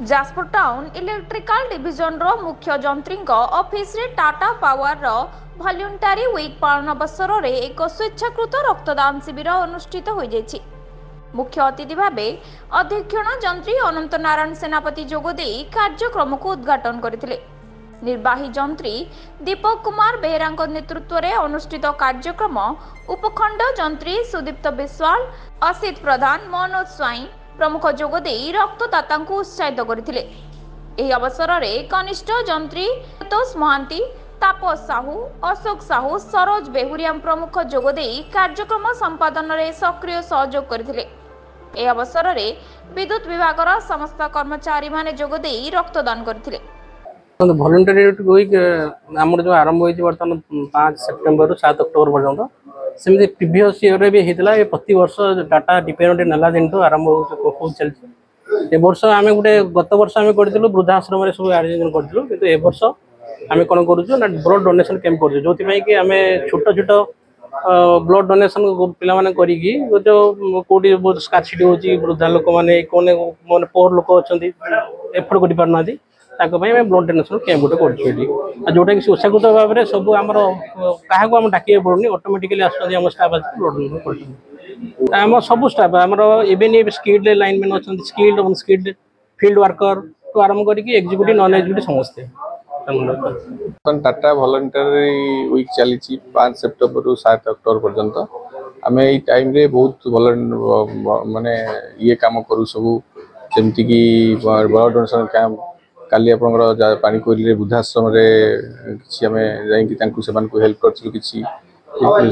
Jajpur town electrical division रो मुख्य जंत्री office रे Tata power रो voluntary week पालन अवसर रे एक स्वेच्छाकृत रक्तदान शिविर अनुष्ठित हो जायछि। मुख्य अतिथि भावे अध्यक्षण जंत्री अनंत नारायण सेनापति जोगदे कार्यक्रम को उद्घाटन करथिले। निर्वाही जंत्री दीपक कुमार बेहरा नेतृत्व में अनुष्ठित कार्यक्रम उपखंड जंत्री सुदीप्त विश्वाल, असित प्रधान, मनोज स्वाई प्रमुख जोगदे रक्तदाता उत्साहित करथिले। एही अवसर में कनिष्ठ जंत्री तोष महांती, तापस साहू, अशोक साहू, सरोज बेहुरिया प्रमुख जोगदे कार्यक्रम संपादन में सक्रिय सहयोग करथिले। एही अवसर में विद्युत विभाग समस्त कर्मचारी माने जोगदे रक्तदान करथिले। वॉलंटरी वीक आम जो आरंभ होती बर्तमान 5 सेप्टेम्बर रु 7 अक्टोबर पर्यटन सेमती प्रीवियस ईयर भी होता है। प्रति वर्ष टाटा डिपेंडेंट नाला दिन आरंभ हो चलती। वर्ष आम गोटे गत वर्ष आम करूँ वृद्धाश्रम सब आयोजन करूँ, कि ए वर्ष आम कौन करूँ ना ब्लड डोनेशन कैंप कर जो कि आम छोट छोट ब्लड डोनेशन पिला करी जो कौटी बहुत स्कार्सिटी हो वृद्धा लोक मैंने कौन पोर लोक अच्छा एफोर्ड कर पारना ब्लड डोनेशन कैंप गोटे कर जोटा कि स्वेच्छाकृत भाव में सब आम क्या डाक पड़ूनी ऑटोमेटिकली आम स्टाफ ब्लड डोनेशन कर आम सब स्टाफ आमर इवेन स्किल्ड लाइनमैन अच्छा स्किल्ड अनस्किल्ड फील्ड वर्कर तो आरंभ करके एग्जीक्यूटिव नॉन एग्जीक्यूटिव समस्ते टाटा वॉलंटरी वीक चली 5 सेप्टेम्बर रु 7 अक्टोबर पर्यंत आम ये टाइम रे बहुत माने ये काम करूँ सब जमती कि ब्लड डोनेशन कैंप काली आपंकर पानीकोइल वृद्धाश्रम कि हेल्प कर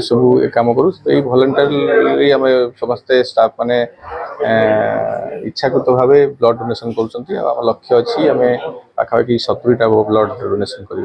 सब काम करूँ। ये वॉलंटरी आम समस्ते स्टाफ माने इच्छाकृत भाव ब्लड डोनेशन कर लक्ष्य अच्छी आम पाखापाखि 70टा ब्लड डोनेशन कर।